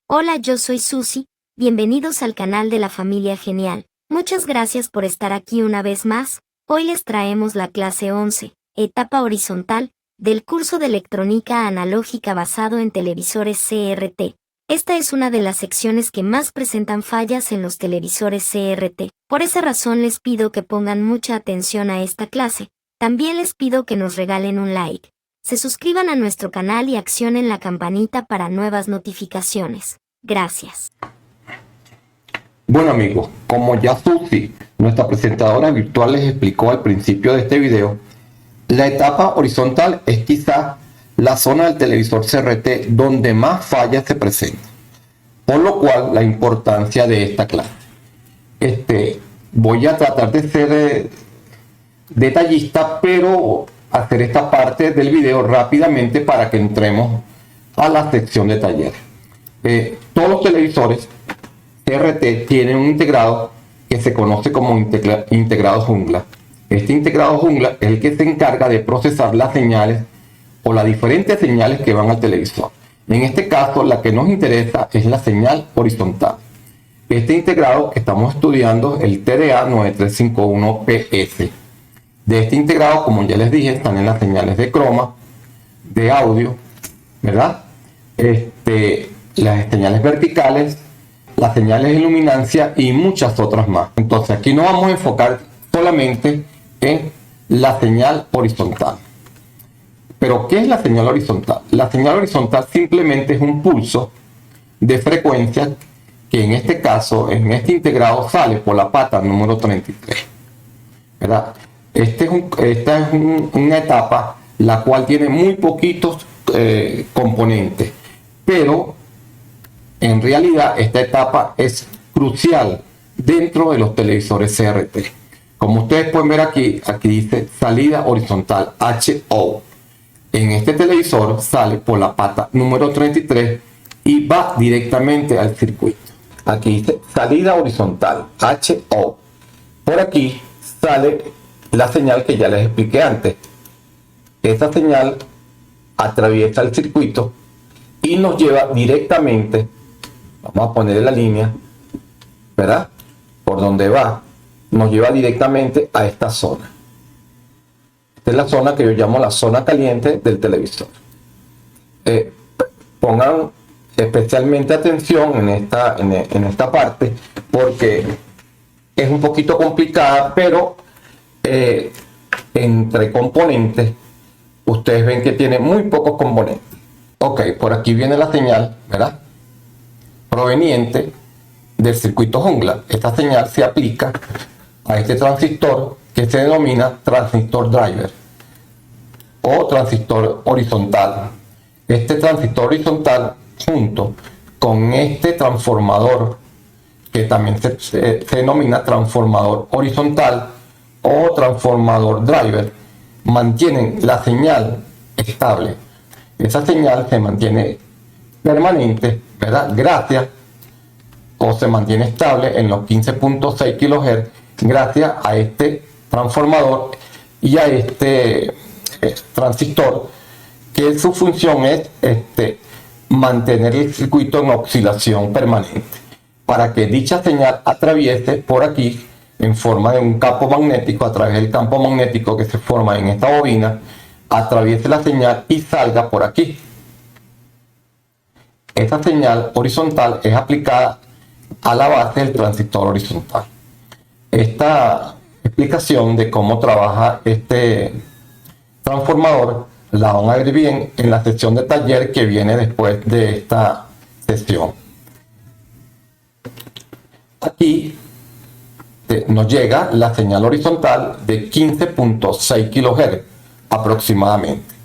Hola, yo soy Susi, bienvenidos al canal de la familia Genial. Muchas gracias por estar aquí una vez más. Hoy les traemos la clase 11, etapa horizontal, del curso de electrónica analógica basado en televisores CRT. Esta es una de las secciones que más presentan fallas en los televisores CRT. Por esa razón les pido que pongan mucha atención a esta clase. También les pido que nos regalen un like, se suscriban a nuestro canal y accionen la campanita para nuevas notificaciones. Gracias. Bueno amigos, como ya Susi, nuestra presentadora virtual, les explicó al principio de este video, la etapa horizontal es quizás la zona del televisor CRT donde más fallas se presentan, por lo cual la importancia de esta clase. Voy a tratar de ser detallista, pero hacer esta parte del video rápidamente para que entremos a la sección de talleres. Todos los televisores CRT tienen un integrado que se conoce como integrado jungla. Este integrado jungla es el que se encarga de procesar las señales o las diferentes señales que van al televisor. En este caso, la que nos interesa es la señal horizontal. Este integrado que estamos estudiando es el TDA9351PS. De este integrado, como ya les dije, están en las señales de croma, de audio, ¿verdad? Las señales verticales, las señales de luminancia y muchas otras más. Entonces aquí nos vamos a enfocar solamente en la señal horizontal. Pero ¿qué es la señal horizontal? La señal horizontal simplemente es un pulso de frecuencia que en este caso, en este integrado, sale por la pata número 33, ¿verdad? Esta es una etapa la cual tiene muy poquitos componentes, pero en realidad esta etapa es crucial dentro de los televisores CRT. Como ustedes pueden ver aquí dice salida horizontal, HO. En este televisor sale por la pata número 33 y va directamente al circuito. Aquí dice salida horizontal, HO. Por aquí sale la señal que ya les expliqué antes. Esta señal atraviesa el circuito y nos lleva directamente, vamos a poner la línea, ¿verdad? Por donde va, nos lleva directamente a esta zona. Esta es la zona que yo llamo la zona caliente del televisor. Pongan especialmente atención en esta parte, porque es un poquito complicada, pero entre componentes ustedes ven que tiene muy pocos componentes. Ok, por aquí viene la señal, ¿verdad? Proveniente del circuito jungla. Esta señal se aplica a este transistor que se denomina transistor driver o transistor horizontal. Este transistor horizontal, junto con este transformador que también se denomina transformador horizontal o transformador driver, mantienen la señal estable. Esa señal se mantiene permanente, ¿verdad? Gracias, o se mantiene estable en los 15.6 kHz gracias a este transformador y a este transistor, que su función es mantener el circuito en oscilación permanente para que dicha señal atraviese por aquí en forma de un campo magnético. A través del campo magnético que se forma en esta bobina, atraviese la señal y salga por aquí. Esta señal horizontal es aplicada a la base del transistor horizontal. Esta explicación de cómo trabaja este transformador la van a ver bien en la sección de taller que viene después de esta sesión. Aquí nos llega la señal horizontal de 15.6 kHz aproximadamente.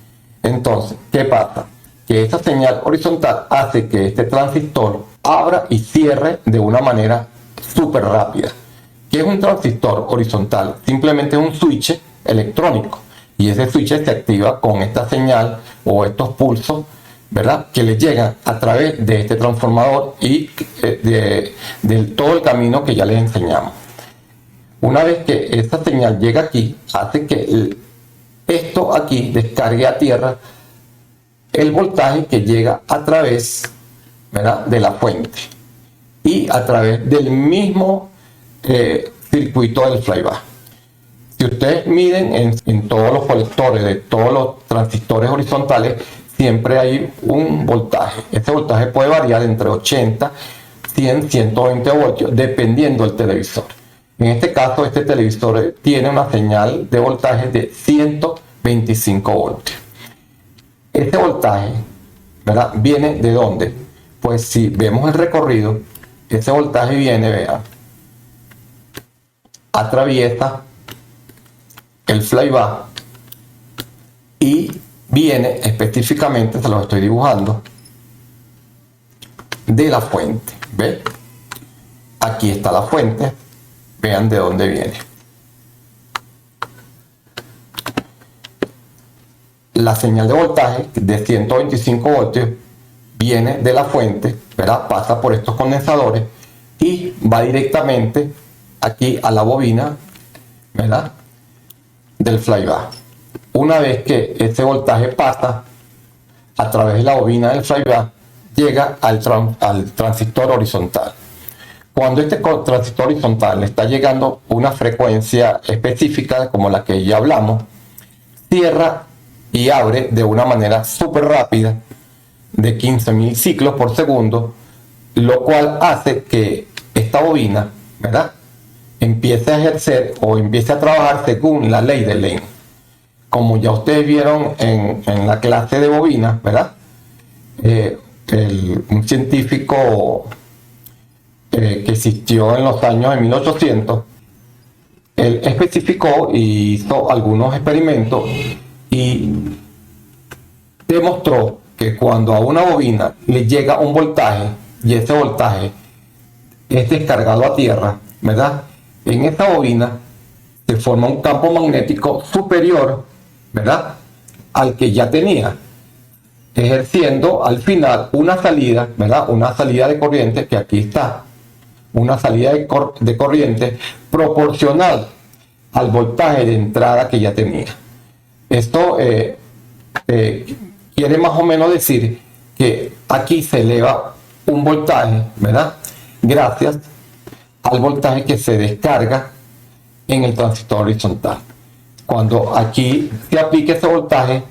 Entonces, ¿qué pasa? Que esta señal horizontal hace que este transistor abra y cierre de una manera súper rápida. ¿Qué es un transistor horizontal? Simplemente es un switch electrónico, y ese switch se activa con esta señal o estos pulsos, ¿verdad? Que le llegan a través de este transformador y de todo el camino que ya les enseñamos. Una vez que esta señal llega aquí, hace que esto aquí descargue a tierra el voltaje que llega a través ¿verdad?, de la fuente y a través del mismo circuito del flyback. Si ustedes miden en todos los colectores de todos los transistores horizontales, siempre hay un voltaje. Este voltaje puede variar entre 80, 100, 120 voltios, dependiendo del televisor. En este caso, este televisor tiene una señal de voltaje de 125 voltios. Este voltaje, ¿verdad?, viene ¿de dónde? Pues si vemos el recorrido, ese voltaje viene, vean, atraviesa el flyback y viene específicamente, se lo estoy dibujando, de la fuente. ¿Ven? Aquí está la fuente, vean de dónde viene. La señal de voltaje de 125 voltios viene de la fuente, ¿verdad?, pasa por estos condensadores y va directamente aquí a la bobina, ¿verdad?, del flyback. Una vez que ese voltaje pasa a través de la bobina del flyback, llega al transistor horizontal. Cuando este transistor horizontal está llegando a una frecuencia específica, como la que ya hablamos, cierra y abre de una manera súper rápida, de 15.000 ciclos por segundo, lo cual hace que esta bobina, ¿verdad?, empiece a ejercer o empiece a trabajar según la ley de Lenz. Como ya ustedes vieron en la clase de bobinas, ¿verdad?, un científico que existió en los años de 1800, él especificó y hizo algunos experimentos y demostró que cuando a una bobina le llega un voltaje y ese voltaje es descargado a tierra, ¿verdad?, en esta bobina se forma un campo magnético superior, ¿verdad?, al que ya tenía, ejerciendo al final una salida, ¿verdad?, una salida de corriente, que aquí está, una salida de corriente proporcional al voltaje de entrada que ya tenía. Esto quiere más o menos decir que aquí se eleva un voltaje, ¿verdad?, gracias al voltaje que se descarga en el transistor horizontal. Cuando aquí se aplica ese voltaje,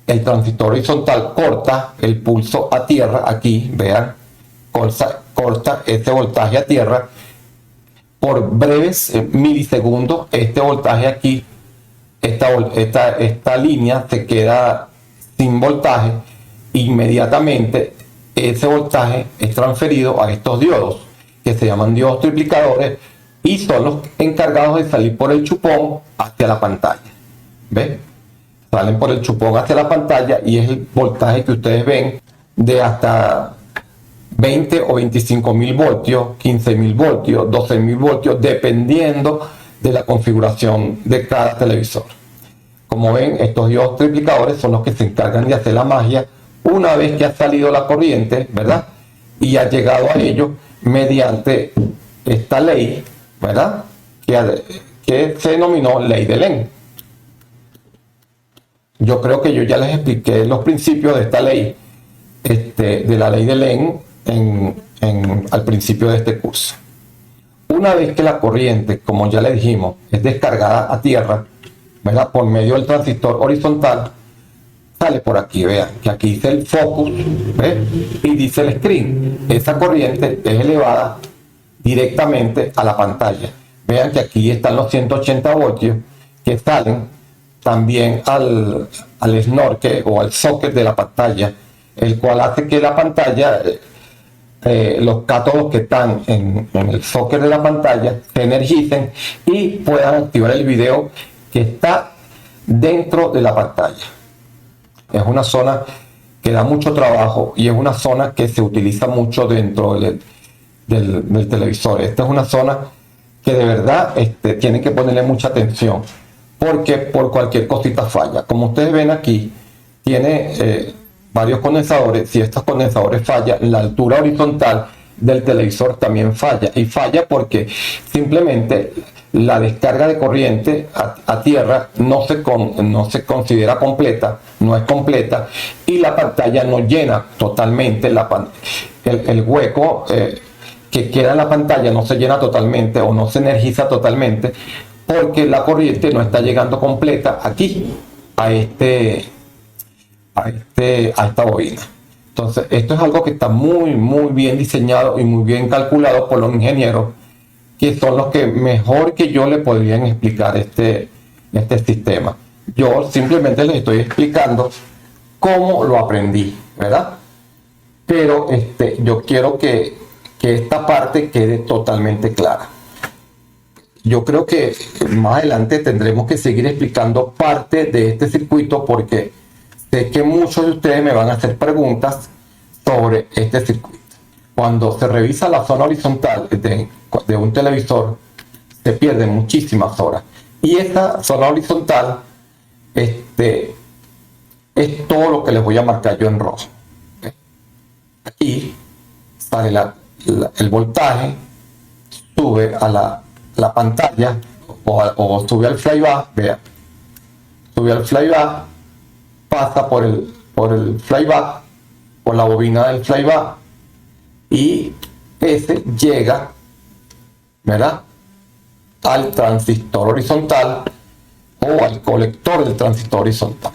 el transistor horizontal corta el pulso a tierra, aquí, vean, corta este voltaje a tierra por breves milisegundos. Este voltaje aquí, esta línea se queda sin voltaje. Inmediatamente ese voltaje es transferido a estos diodos, que se llaman diodos triplicadores, y son los encargados de salir por el chupón hacia la pantalla. ¿Ven? Salen por el chupón hacia la pantalla y es el voltaje que ustedes ven de hasta 20 o 25.000 voltios, 15.000 voltios, 12.000 voltios, dependiendo de la configuración de cada televisor. Como ven, estos diodos triplicadores son los que se encargan de hacer la magia una vez que ha salido la corriente, ¿verdad?, y ha llegado a ello mediante esta ley, ¿verdad?, que se denominó ley de Lenz. Yo creo que yo ya les expliqué los principios de esta ley, de la ley de Lenz, al principio de este curso. Una vez que la corriente, como ya le dijimos, es descargada a tierra, ¿verdad?, por medio del transistor horizontal, sale por aquí, vean, que aquí dice el focus, ¿ves?, y dice el screen. Esa corriente es elevada directamente a la pantalla. Vean que aquí están los 180 voltios que salen también al snorkel o al socket de la pantalla, el cual hace que la pantalla, los cátodos que están en el socket de la pantalla, se energicen y puedan activar el video que está dentro de la pantalla. Es una zona que da mucho trabajo y es una zona que se utiliza mucho dentro del televisor. Esta es una zona que de verdad tienen que ponerle mucha atención, porque por cualquier cosita falla. Como ustedes ven aquí, tiene varios condensadores. Si estos condensadores fallan, la altura horizontal del televisor también falla. Y falla porque simplemente la descarga de corriente a tierra no se considera completa, no es completa, y la pantalla no llena totalmente el hueco que queda en la pantalla, no se llena totalmente o no se energiza totalmente, porque la corriente no está llegando completa aquí a esta bobina. Entonces, esto es algo que está muy bien diseñado y muy bien calculado por los ingenieros, que son los que mejor que yo le podrían explicar este sistema. Yo simplemente les estoy explicando cómo lo aprendí, ¿verdad? Pero yo quiero que esta parte quede totalmente clara. Yo creo que más adelante tendremos que seguir explicando parte de este circuito, porque sé que muchos de ustedes me van a hacer preguntas sobre este circuito. Cuando se revisa la zona horizontal de un televisor, se pierden muchísimas horas. Y esta zona horizontal es todo lo que les voy a marcar yo en rojo. Aquí sale el voltaje, sube a la pantalla o sube al flyback, vean. Sube al flyback, pasa por el flyback, por la bobina del flyback, y ese llega, ¿verdad?, al transistor horizontal o al colector del transistor horizontal.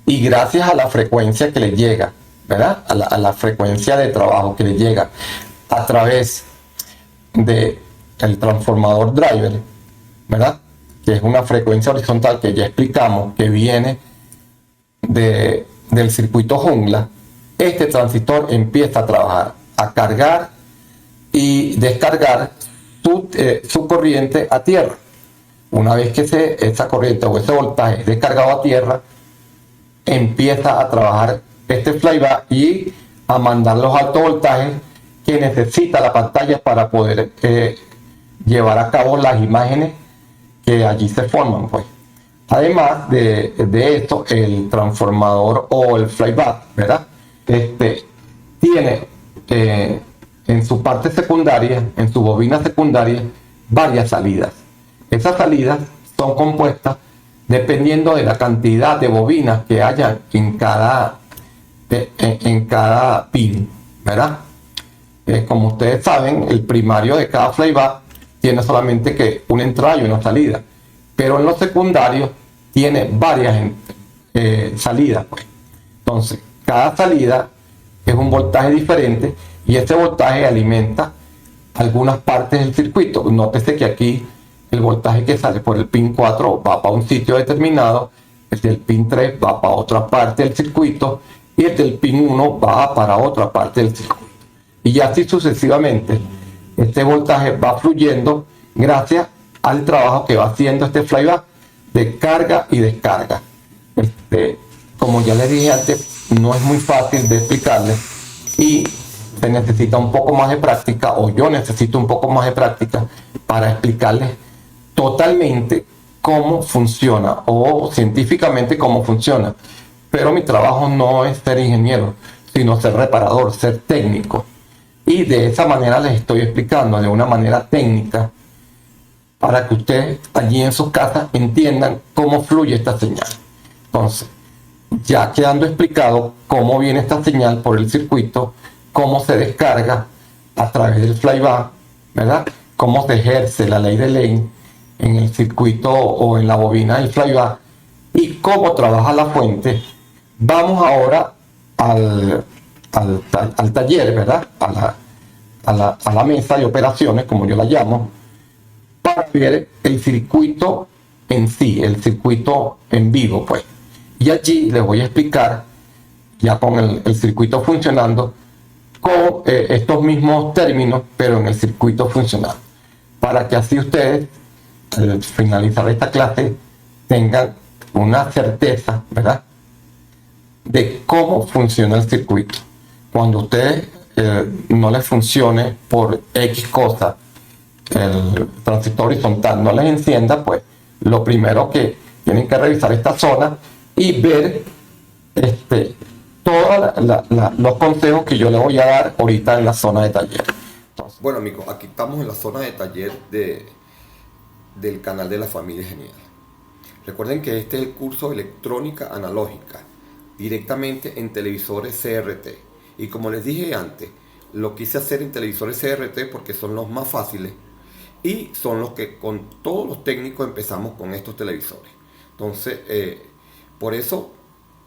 Y gracias a la frecuencia que le llega, ¿verdad?, a la frecuencia de trabajo que le llega a través del transformador driver, ¿verdad?, que es una frecuencia horizontal que ya explicamos, que viene del circuito jungla, este transistor empieza a trabajar, a cargar y descargar su corriente a tierra. Una vez que esa corriente o ese voltaje es descargado a tierra, empieza a trabajar este flyback y a mandar los altos voltajes que necesita la pantalla para poder llevar a cabo las imágenes que allí se forman, pues. Además de esto, el transformador o el flyback, ¿verdad?, tiene en su parte secundaria, en su bobina secundaria, varias salidas. Esas salidas son compuestas dependiendo de la cantidad de bobinas que haya en cada pin, ¿verdad? Como ustedes saben, el primario de cada flyback tiene solamente que una entrada y una salida, pero en los secundarios tiene varias salidas, pues. Entonces, cada salida es un voltaje diferente y ese voltaje alimenta algunas partes del circuito. Nótese que aquí el voltaje que sale por el pin 4 va para un sitio determinado, el del pin 3 va para otra parte del circuito y el del pin 1 va para otra parte del circuito. Y así sucesivamente, este voltaje va fluyendo gracias al trabajo que va haciendo este flyback de carga y descarga. Como ya les dije antes, no es muy fácil de explicarles y se necesita un poco más de práctica, o yo necesito un poco más de práctica para explicarles totalmente cómo funciona o científicamente cómo funciona. Pero mi trabajo no es ser ingeniero, sino ser reparador, ser técnico. Y de esa manera les estoy explicando, de una manera técnica, para que ustedes allí en sus casas entiendan cómo fluye esta señal. Entonces, ya quedando explicado cómo viene esta señal por el circuito, cómo se descarga a través del flyback, ¿verdad?, cómo se ejerce la ley de Lane en el circuito o en la bobina del flyback y cómo trabaja la fuente, vamos ahora al taller, ¿verdad?, a la mesa de operaciones, como yo la llamo, para ver el circuito en sí, el circuito en vivo, pues. Y allí les voy a explicar, ya con el circuito funcionando, con estos mismos términos, pero en el circuito funcionando, para que así ustedes, al finalizar esta clase, tengan una certeza, ¿verdad?, de cómo funciona el circuito. Cuando ustedes no les funcione por X cosa, el transistor horizontal no les encienda, pues lo primero que tienen que revisar esta zona y ver todos los consejos que yo les voy a dar ahorita en la zona de taller. Entonces, bueno amigos, aquí estamos en la zona de taller de del canal de la familia genial. Recuerden que este es el curso de electrónica analógica, directamente en televisores CRT. Y como les dije antes, lo quise hacer en televisores CRT porque son los más fáciles y son los que con todos los técnicos empezamos con estos televisores. Entonces, por eso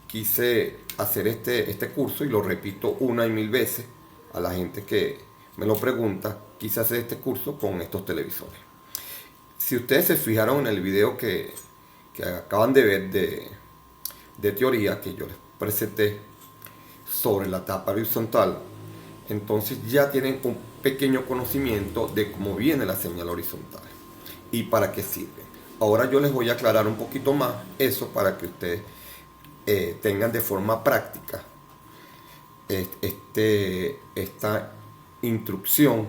quise hacer este curso y lo repito una y mil veces a la gente que me lo pregunta. Quise hacer este curso con estos televisores. Si ustedes se fijaron en el video que acaban de ver de teoría que yo les presenté sobre la tapa horizontal, entonces ya tienen un pequeño conocimiento de cómo viene la señal horizontal y para qué sirve. Ahora yo les voy a aclarar un poquito más eso para que ustedes tengan de forma práctica esta instrucción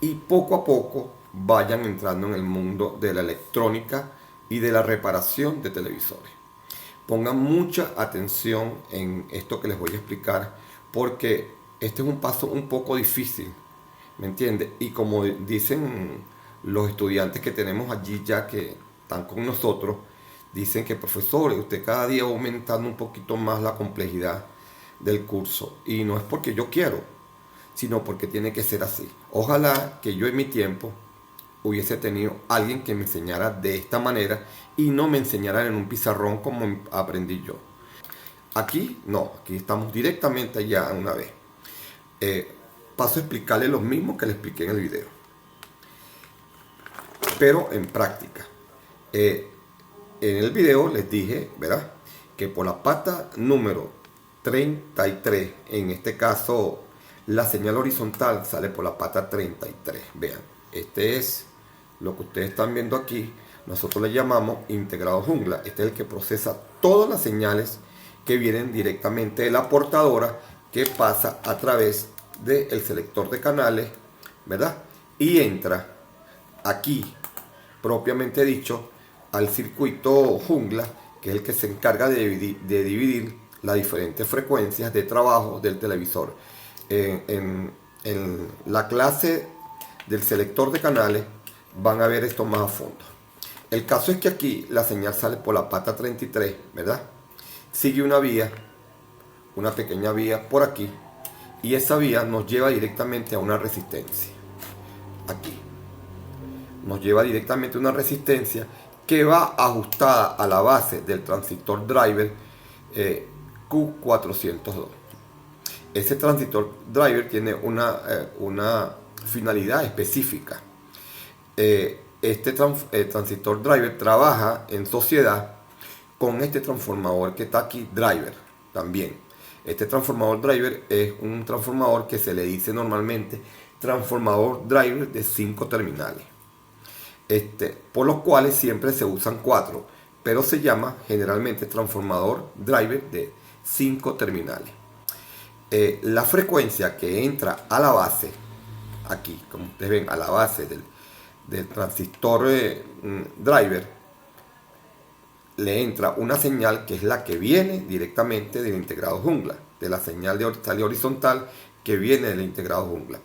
y poco a poco vayan entrando en el mundo de la electrónica y de la reparación de televisores. Pongan mucha atención en esto que les voy a explicar porque este es un paso un poco difícil, ¿me entiende? Y como dicen los estudiantes que tenemos allí ya que están con nosotros, dicen que profesor, usted cada día va aumentando un poquito más la complejidad del curso. Y no es porque yo quiero, sino porque tiene que ser así. Ojalá que yo en mi tiempo hubiese tenido alguien que me enseñara de esta manera y no me enseñara en un pizarrón como aprendí yo. Aquí no, aquí estamos directamente ya una vez. Paso a explicarle lo mismo que le expliqué en el video, pero en práctica. En el video les dije, ¿verdad?, que por la pata número 33, en este caso la señal horizontal sale por la pata 33. Vean, este es lo que ustedes están viendo aquí. Nosotros le llamamos integrado jungla. Este es el que procesa todas las señales que vienen directamente de la portadora, que pasa a través del selector de canales, ¿verdad? Y entra aquí, propiamente dicho, al circuito jungla, que es el que se encarga de dividir las diferentes frecuencias de trabajo del televisor. En la clase del selector de canales van a ver esto más a fondo. El caso es que aquí la señal sale por la pata 33, ¿verdad? Sigue una vía, una pequeña vía por aquí, y esa vía nos lleva directamente a una resistencia. Aquí nos lleva directamente a una resistencia que va ajustada a la base del transistor driver Q402. Ese transistor driver tiene una finalidad específica. Este transistor driver trabaja en sociedad con este transformador que está aquí, driver, también. Este transformador driver es un transformador que se le dice normalmente transformador driver de 5 terminales. Por los cuales siempre se usan 4, pero se llama generalmente transformador driver de 5 terminales. La frecuencia que entra a la base, aquí, como ustedes ven, a la base del transistor driver, le entra una señal que es la que viene directamente del integrado jungla, de la señal de salida horizontal que viene del integrado jungla.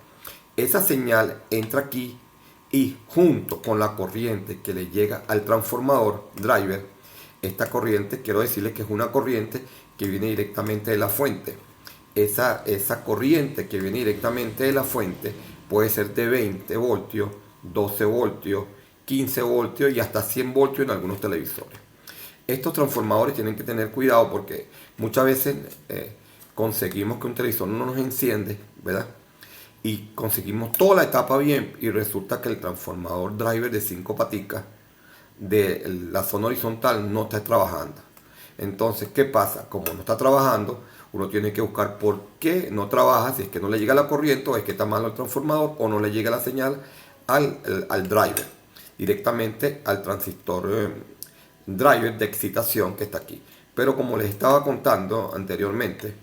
Esa señal entra aquí y junto con la corriente que le llega al transformador driver, esta corriente, quiero decirles que es una corriente que viene directamente de la fuente. Esa corriente que viene directamente de la fuente puede ser de 20 voltios, 12 voltios, 15 voltios y hasta 100 voltios en algunos televisores. Estos transformadores tienen que tener cuidado porque muchas veces conseguimos que un televisor no nos enciende, ¿verdad? Y conseguimos toda la etapa bien y resulta que el transformador driver de 5 paticas de la zona horizontal no está trabajando. Entonces, ¿qué pasa? Como no está trabajando, uno tiene que buscar por qué no trabaja, si es que no le llega la corriente o es que está malo el transformador o no le llega la señal al driver, directamente al transistor driver de excitación que está aquí. Pero como les estaba contando anteriormente,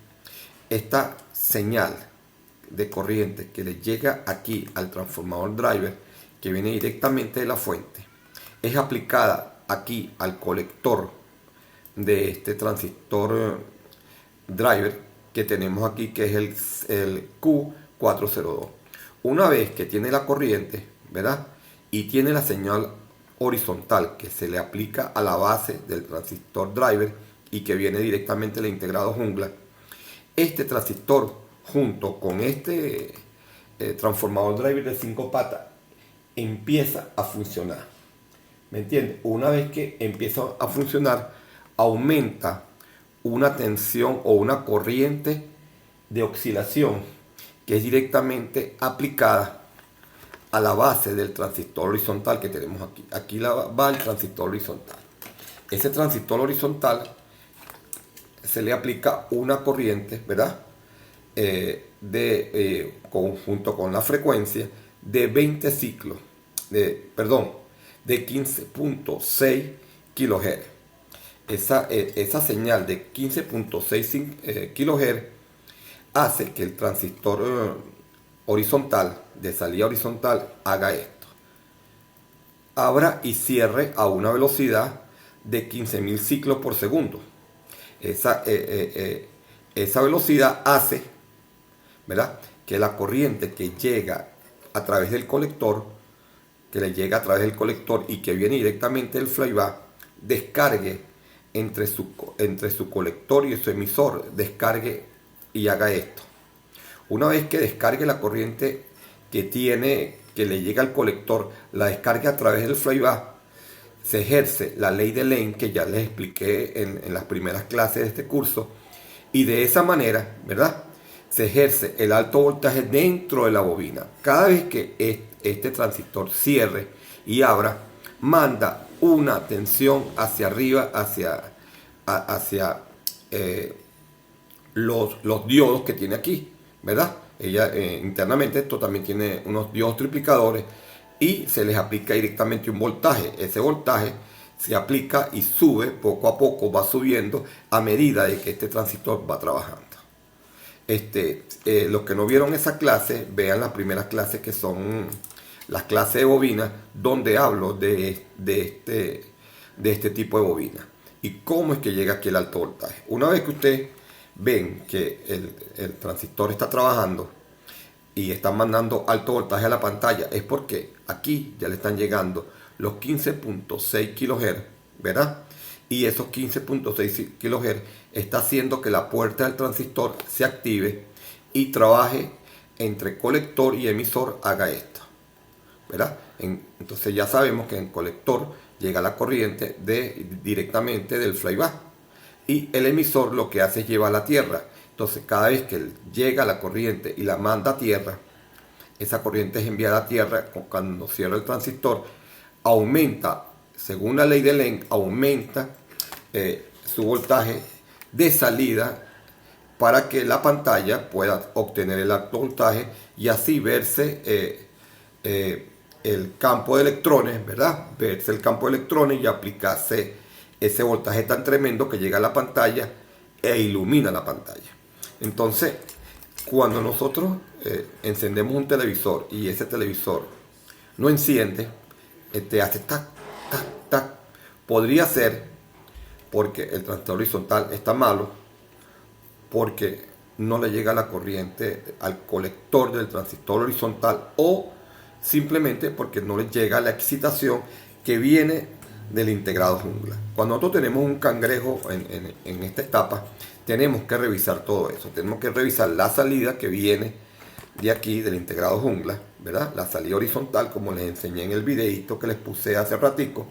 esta señal de corriente que le llega aquí al transformador driver, que viene directamente de la fuente, es aplicada aquí al colector de este transistor driver que tenemos aquí, que es el Q402. Una vez que tiene la corriente, ¿verdad?, y tiene la señal horizontal que se le aplica a la base del transistor driver y que viene directamente del integrado jungla, este transistor junto con este transformador driver de 5 patas empieza a funcionar. ¿Me entiendes? Una vez que empieza a funcionar, aumenta una tensión o una corriente de oscilación que es directamente aplicada a la base del transistor horizontal que tenemos aquí. Aquí va el transistor horizontal. Ese transistor horizontal se le aplica una corriente, ¿verdad? Junto con la frecuencia de 20 ciclos, de 15.6 kHz. Esa señal de 15.6 kHz hace que el transistor horizontal, de salida horizontal, haga esto. Abra y cierre a una velocidad de 15.000 ciclos por segundo. Esa velocidad hace, ¿verdad?, que la corriente que llega a través del colector, y que viene directamente del flyback, descargue entre su colector y su emisor, descargue y haga esto. Una vez que descargue la corriente que le llega al colector, la descarga a través del flyback, se ejerce la ley de Lane que ya les expliqué en las primeras clases de este curso, y de esa manera, ¿verdad?, se ejerce el alto voltaje dentro de la bobina. Cada vez que este transistor cierre y abra, manda una tensión hacia arriba, hacia los diodos que tiene aquí, ¿verdad? Internamente esto también tiene unos diodos triplicadores y se les aplica directamente un voltaje. Ese voltaje se aplica y sube poco a poco, va subiendo a medida de que este transistor va trabajando. Los que no vieron esa clase, vean las primeras clases, que son las clases de bobina, donde hablo de este tipo de bobina y cómo es que llega aquí el alto voltaje. Una vez que ustedes ven que el transistor está trabajando y están mandando alto voltaje a la pantalla, es porque aquí ya le están llegando los 15.6 kHz, ¿verdad? Y esos 15.6 kHz está haciendo que la puerta del transistor se active y trabaje entre colector y emisor, haga esto, ¿verdad? Entonces ya sabemos que en colector llega la corriente directamente del flyback y el emisor lo que hace es llevar a tierra. Entonces cada vez que llega la corriente y la manda a tierra, esa corriente es enviada a tierra. Cuando cierra el transistor, aumenta, según la ley de Lane, aumenta su voltaje de salida para que la pantalla pueda obtener el alto voltaje y así verse el campo de electrones, ¿verdad? Verse el campo de electrones y aplicarse ese voltaje tan tremendo que llega a la pantalla e ilumina la pantalla. Entonces, cuando nosotros encendemos un televisor y ese televisor no enciende, hace tac, tac, tac, podría ser porque el transistor horizontal está malo, porque no le llega la corriente al colector del transistor horizontal, o simplemente porque no le llega la excitación que viene del integrado jungla. Cuando nosotros tenemos un cangrejo en esta etapa, tenemos que revisar todo eso. Tenemos que revisar la salida que viene de aquí, del integrado jungla, ¿verdad? La salida horizontal, como les enseñé en el videito que les puse hace ratico.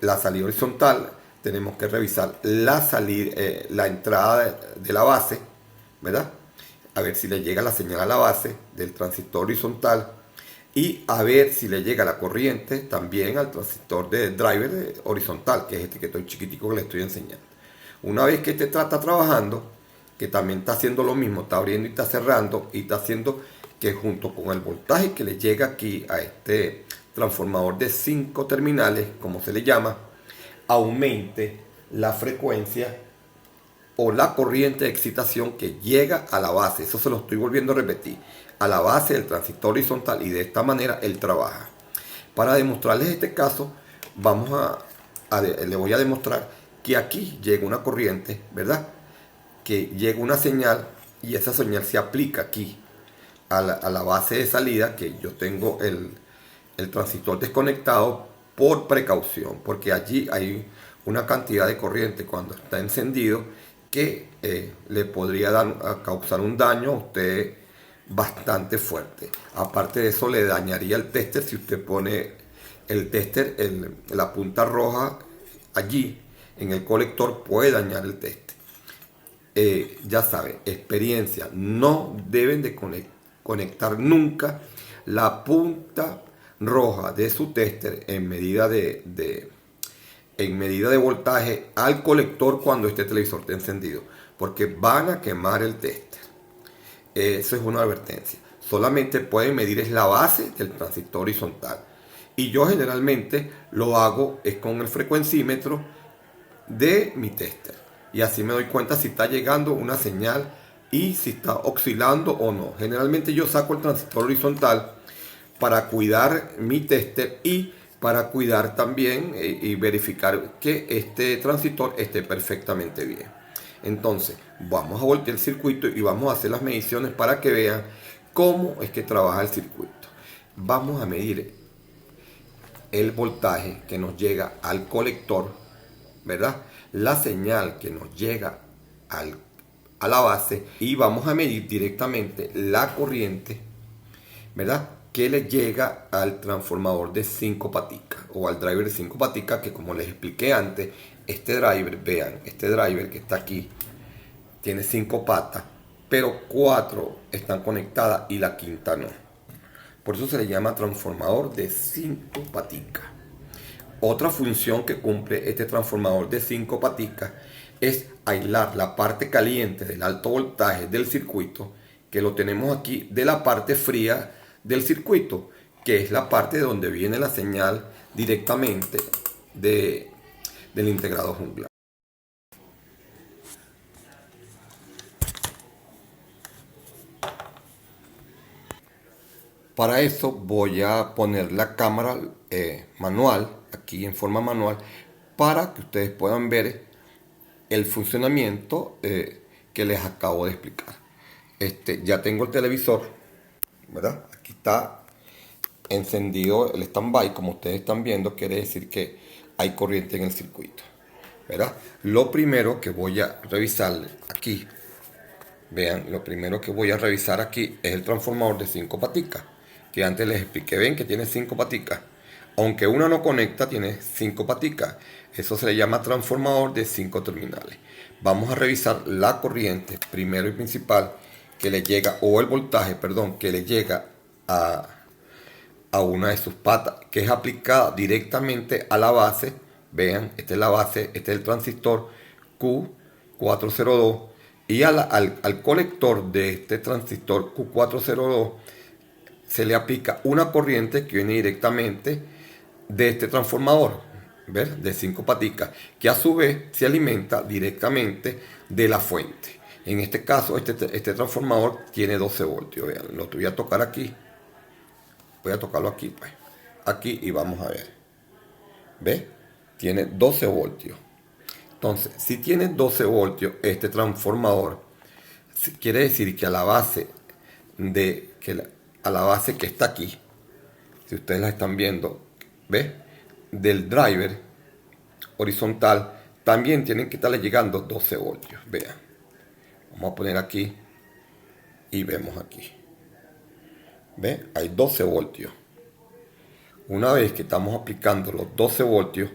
La salida horizontal, tenemos que revisar la entrada de la base, ¿verdad? A ver si le llega la señal a la base del transistor horizontal y a ver si le llega la corriente también al transistor de driver horizontal, que es este que estoy chiquitico que le estoy enseñando. Una vez que este está trabajando, que también está haciendo lo mismo, está abriendo y está cerrando, y está haciendo que junto con el voltaje que le llega aquí a este transformador de 5 terminales, como se le llama, aumente la frecuencia o la corriente de excitación que llega a la base. Eso se lo estoy volviendo a repetir, a la base del transistor horizontal, y de esta manera él trabaja. Para demostrarles este caso, le voy a demostrar que aquí llega una corriente, ¿verdad? Que llega una señal y esa señal se aplica aquí a la base de salida, que yo tengo el transistor desconectado por precaución, porque allí hay una cantidad de corriente cuando está encendido que le podría causar un daño a usted bastante fuerte. Aparte de eso, le dañaría el tester si usted pone el tester, la punta roja allí en el colector, puede dañar el tester. Ya saben, experiencia, no deben de conectar nunca la punta roja de su tester en medida de voltaje al colector cuando este televisor esté encendido, porque van a quemar el tester. Eso es una advertencia. Solamente pueden medir es la base del transistor horizontal. Y yo generalmente lo hago es con el frecuencímetro de mi tester. Y así me doy cuenta si está llegando una señal y si está oscilando o no. Generalmente yo saco el transistor horizontal para cuidar mi tester y para cuidar también y verificar que este transistor esté perfectamente bien. Entonces vamos a voltear el circuito y vamos a hacer las mediciones para que vean cómo es que trabaja el circuito. Vamos a medir el voltaje que nos llega al colector, ¿verdad? La señal que nos llega a la base, y vamos a medir directamente la corriente, ¿verdad?, que le llega al transformador de 5 paticas o al driver de 5 paticas, que como les expliqué antes, este driver, vean, este driver que está aquí tiene 5 patas, pero 4 están conectadas y la quinta no. Por eso se le llama transformador de 5 paticas. Otra función que cumple este transformador de 5 paticas es aislar la parte caliente del alto voltaje del circuito, que lo tenemos aquí, de la parte fría del circuito, que es la parte de donde viene la señal directamente del integrado jungla. Para eso voy a poner la cámara manual, aquí en forma manual, para que ustedes puedan ver el funcionamiento que les acabo de explicar. Ya tengo el televisor, ¿verdad? Aquí está encendido el standby, como ustedes están viendo, quiere decir que hay corriente en el circuito, ¿verdad? Lo primero que voy a revisar aquí, vean, lo primero que voy a revisar aquí es el transformador de 5 paticas, que antes les expliqué. Ven que tiene 5 paticas, aunque una no conecta, tiene 5 paticas. Eso se le llama transformador de 5 terminales. Vamos a revisar la corriente primero y principal que le llega, o el voltaje, perdón, que le llega a una de sus patas, que es aplicada directamente a la base. Vean, esta es la base, este es el transistor Q402, y al colector de este transistor Q402 se le aplica una corriente que viene directamente de este transformador, ¿ver?, de 5 paticas, que a su vez se alimenta directamente de la fuente. En este caso, este transformador tiene 12 voltios. Vean, lo voy a tocar aquí. Voy a tocarlo aquí, pues. Aquí, y vamos a ver. ¿Ve? Tiene 12 voltios. Entonces, si tiene 12 voltios este transformador, quiere decir que a la base que está aquí, si ustedes la están viendo, ¿ve?, del driver horizontal, también tienen que estarle llegando 12 voltios. Vean, vamos a poner aquí y vemos aquí, ¿ve? Hay 12 voltios. Una vez que estamos aplicando los 12 voltios,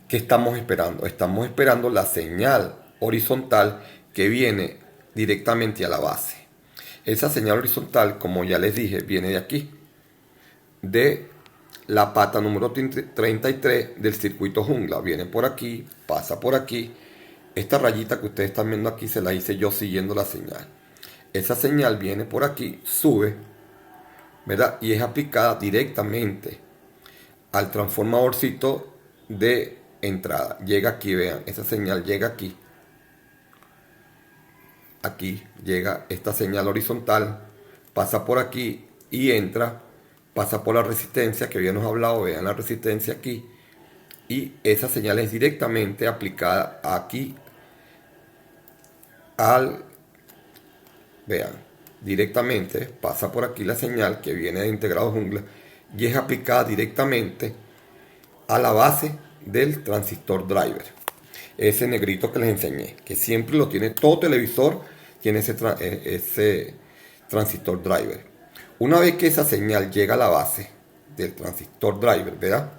¿qué estamos esperando? Estamos esperando la señal horizontal que viene directamente a la base. Esa señal horizontal, como ya les dije, viene de aquí, de la pata número 33 del circuito jungla. Viene por aquí, pasa por aquí. Esta rayita que ustedes están viendo aquí se la hice yo siguiendo la señal. Esa señal viene por aquí, sube, ¿verdad?, y es aplicada directamente al transformadorcito de entrada. Llega aquí, vean, esa señal llega aquí. Aquí llega esta señal horizontal, pasa por aquí y entra, pasa por la resistencia que habíamos hablado. Vean la resistencia aquí, y esa señal es directamente aplicada aquí vean, directamente pasa por aquí la señal que viene de integrado jungla y es aplicada directamente a la base del transistor driver. Ese negrito que les enseñé, que siempre lo tiene todo televisor, tiene ese transistor driver. Una vez que esa señal llega a la base del transistor driver, ¿verdad?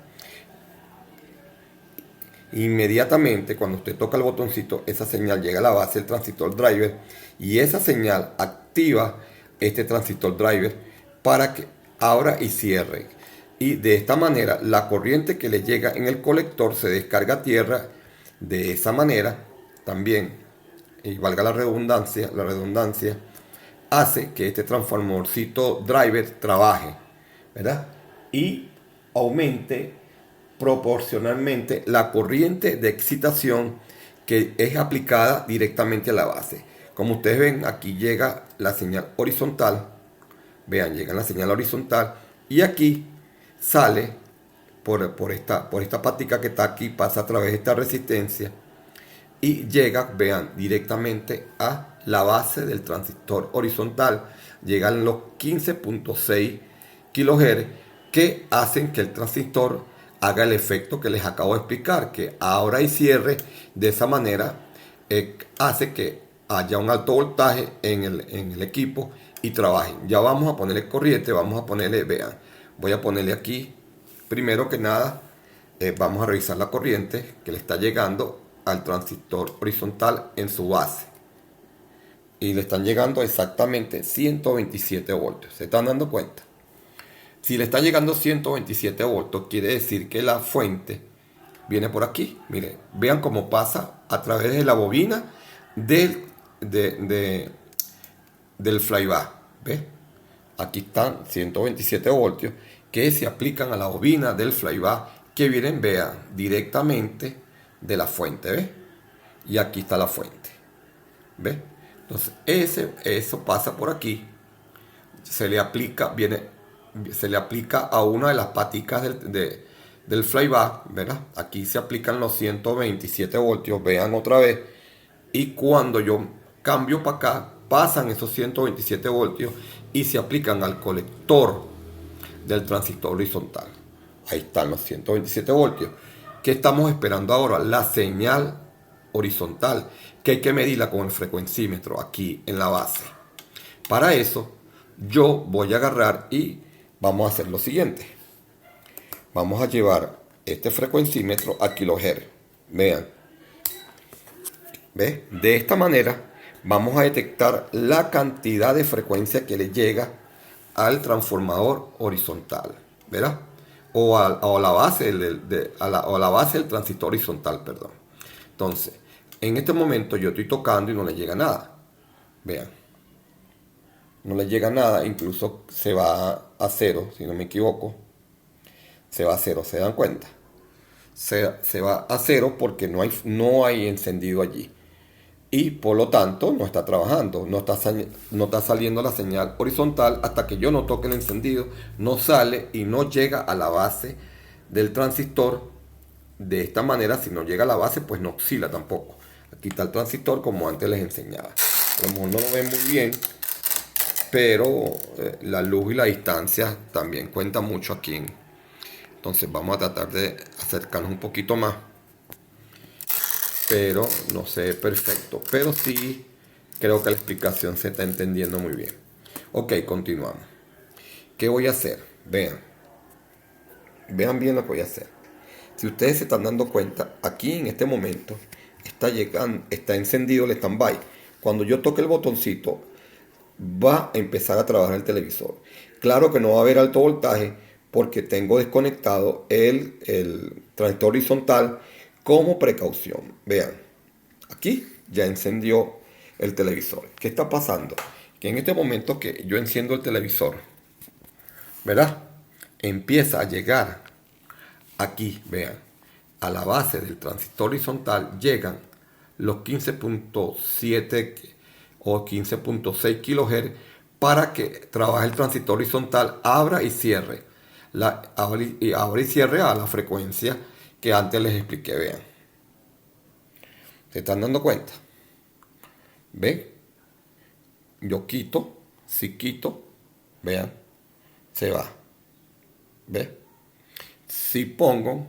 Inmediatamente cuando usted toca el botoncito, esa señal llega a la base del transistor driver y esa señal activa este transistor driver para que abra y cierre. Y de esta manera la corriente que le llega en el colector se descarga a tierra. De esa manera también, y valga la redundancia, hace que este transformadorcito driver trabaje, ¿verdad? Y aumente proporcionalmente la corriente de excitación que es aplicada directamente a la base. Como ustedes ven, aquí llega la señal horizontal. Vean, llega la señal horizontal y aquí sale por esta patica que está aquí, pasa a través de esta resistencia y llega, vean, directamente a la base del transistor horizontal. Llegan los 15.6 kHz que hacen que el transistor haga el efecto que les acabo de explicar, que abra y cierre. De esa manera hace que haya un alto voltaje en el equipo y trabaje. Ya vamos a ponerle corriente, vamos a ponerle, vean, voy a ponerle aquí, primero que nada, vamos a revisar la corriente que le está llegando al transistor horizontal en su base. Y le están llegando exactamente 127 voltios. ¿Se están dando cuenta? Si le está llegando 127 voltios, quiere decir que la fuente viene por aquí. Miren, vean cómo pasa a través de la bobina del flyback. ¿Ves? Aquí están 127 voltios que se aplican a la bobina del flyback que vienen, vean, directamente de la fuente. ¿Ves? Y aquí está la fuente. ¿Ves? Entonces, eso pasa por aquí. Se le aplica a una de las paticas del flyback, ¿verdad? Aquí se aplican los 127 voltios, vean otra vez. Y cuando yo cambio para acá, pasan esos 127 voltios y se aplican al colector del transistor horizontal. Ahí están los 127 voltios. ¿Qué estamos esperando ahora? La señal horizontal, que hay que medirla con el frecuencímetro aquí en la base. Para eso, yo voy a agarrar y vamos a hacer lo siguiente. Vamos a llevar este frecuencímetro a kilohertz. Vean. ¿Ves? De esta manera vamos a detectar la cantidad de frecuencia que le llega al transformador horizontal, ¿verdad? O a la base la base del transistor horizontal, perdón. Entonces, en este momento yo estoy tocando y no le llega nada. Vean. No le llega nada, incluso se va a cero, si no me equivoco. Se va a cero, ¿se dan cuenta? Se va a cero porque no hay encendido allí. Y por lo tanto no está trabajando, no está saliendo la señal horizontal hasta que yo no toque el encendido, no sale y no llega a la base del transistor. De esta manera, si no llega a la base, pues no oscila tampoco. Aquí está el transistor como antes les enseñaba. A lo mejor no lo ven muy bien, pero la luz y la distancia también cuentan mucho aquí. Entonces vamos a tratar de acercarnos un poquito más. Pero no sé perfecto. Pero sí creo que la explicación se está entendiendo muy bien. Ok, continuamos. ¿Qué voy a hacer? Vean. Vean bien lo que voy a hacer. Si ustedes se están dando cuenta, aquí en este momento está encendido el standby. Cuando yo toque el botoncito, va a empezar a trabajar el televisor. Claro que no va a haber alto voltaje porque tengo desconectado el transistor horizontal como precaución. Vean, aquí ya encendió el televisor. ¿Qué está pasando? Que en este momento que yo enciendo el televisor, ¿verdad? Empieza a llegar aquí, vean, a la base del transistor horizontal llegan los 15.7 o 15.6 kHz para que trabaje el transistor horizontal, abra y cierre. Abra y cierre a la frecuencia que antes les expliqué, vean. ¿Se están dando cuenta? ¿Ven? Yo quito, si quito, vean, se va. ¿Ven? Si pongo,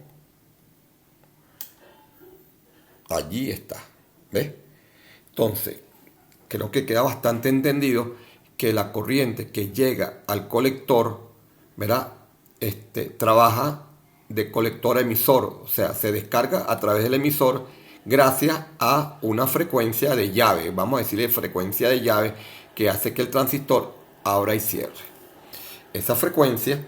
Allí está. ¿Ves? Entonces, creo que queda bastante entendido que la corriente que llega al colector, ¿verdad? Trabaja de colector a emisor, o sea, se descarga a través del emisor gracias a una frecuencia de llave, vamos a decirle frecuencia de llave, que hace que el transistor abra y cierre. Esa frecuencia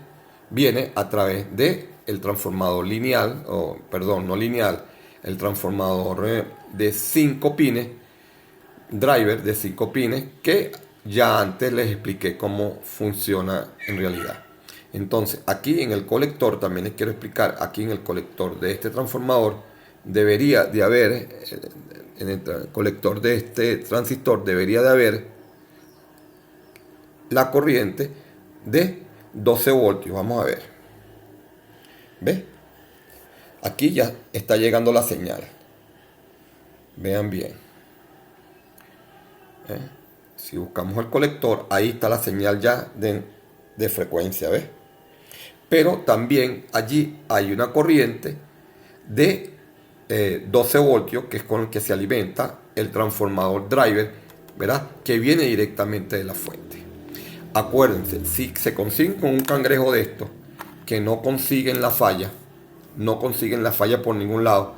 viene a través de el transformador lineal, o perdón, no lineal, el transformador de 5 pines, driver de 5 pines, que ya antes les expliqué cómo funciona en realidad. Entonces, aquí en el colector, también les quiero explicar, aquí en el colector de este transformador, debería de haber, en el colector de este transistor, debería de haber la corriente de 12 voltios. Vamos a ver. ¿Ves? Aquí ya está llegando la señal. Vean bien. Si buscamos el colector, ahí está la señal ya de frecuencia, ¿ves? Pero también allí hay una corriente de 12 voltios, que es con el que se alimenta el transformador driver, ¿verdad? Que viene directamente de la fuente. Acuérdense, si se consiguen con un cangrejo de estos, que no consiguen la falla por ningún lado,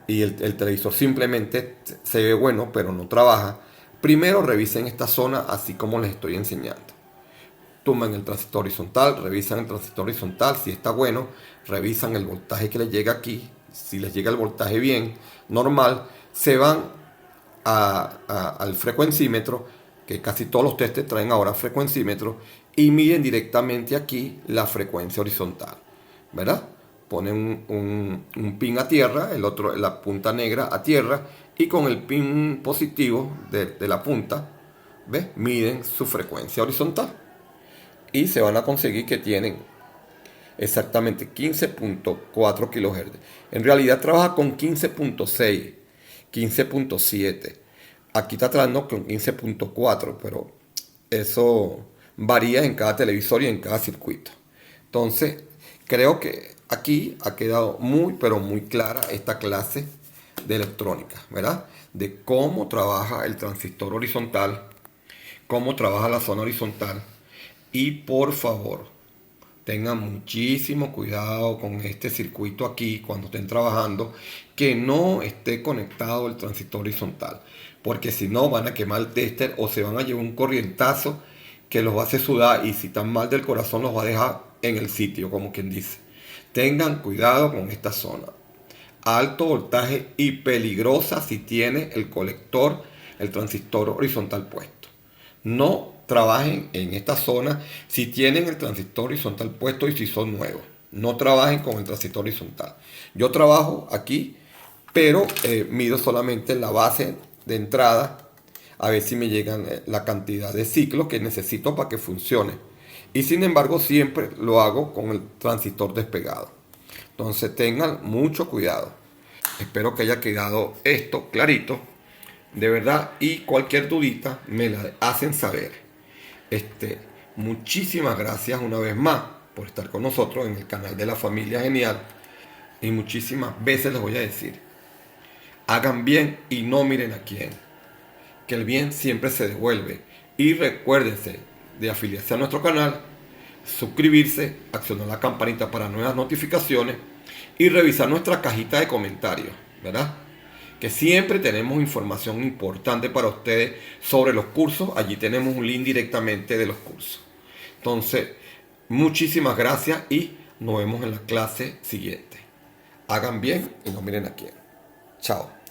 y el televisor simplemente se ve bueno, pero no trabaja, primero revisen esta zona así como les estoy enseñando. Toman el transistor horizontal, revisan el transistor horizontal, si está bueno, revisan el voltaje que les llega aquí. Si les llega el voltaje bien, normal, se van al frecuencímetro, que casi todos los testes traen ahora frecuencímetro, y miden directamente aquí la frecuencia horizontal, ¿verdad? Ponen un pin a tierra, el otro, la punta negra a tierra, y con el pin positivo de la punta, ¿ves? Miden su frecuencia horizontal. Y se van a conseguir que tienen exactamente 15.4 kHz. En realidad trabaja con 15.6, 15.7. Aquí está trabajando con 15.4, pero eso varía en cada televisor y en cada circuito. Entonces, creo que aquí ha quedado muy, pero muy clara esta clase de electrónica, ¿verdad? De cómo trabaja el transistor horizontal, cómo trabaja la zona horizontal. Y por favor, tengan muchísimo cuidado con este circuito aquí cuando estén trabajando, que no esté conectado el transistor horizontal, porque si no van a quemar el tester o se van a llevar un corrientazo que los va a hacer sudar, y si están mal del corazón los va a dejar en el sitio, como quien dice. Tengan cuidado con esta zona. Alto voltaje y peligrosa si tiene el colector, el transistor horizontal puesto. No trabajen en esta zona si tienen el transistor horizontal puesto y si son nuevos. No trabajen con el transistor horizontal. Yo trabajo aquí, pero mido solamente la base de entrada, a ver si me llegan la cantidad de ciclos que necesito para que funcione. Y sin embargo siempre lo hago con el transistor despegado. Entonces tengan mucho cuidado. Espero que haya quedado esto clarito, de verdad, y cualquier dudita me la hacen saber. Muchísimas gracias una vez más por estar con nosotros en el canal de la Familia Genial, y muchísimas veces les voy a decir, hagan bien y no miren a quién, que el bien siempre se devuelve. Y recuérdense de afiliarse a nuestro canal, suscribirse, accionar la campanita para nuevas notificaciones y revisar nuestra cajita de comentarios, ¿verdad? Que siempre tenemos información importante para ustedes sobre los cursos. Allí tenemos un link directamente de los cursos. Entonces, muchísimas gracias y nos vemos en la clase siguiente. Hagan bien y no miren a quién. Chao.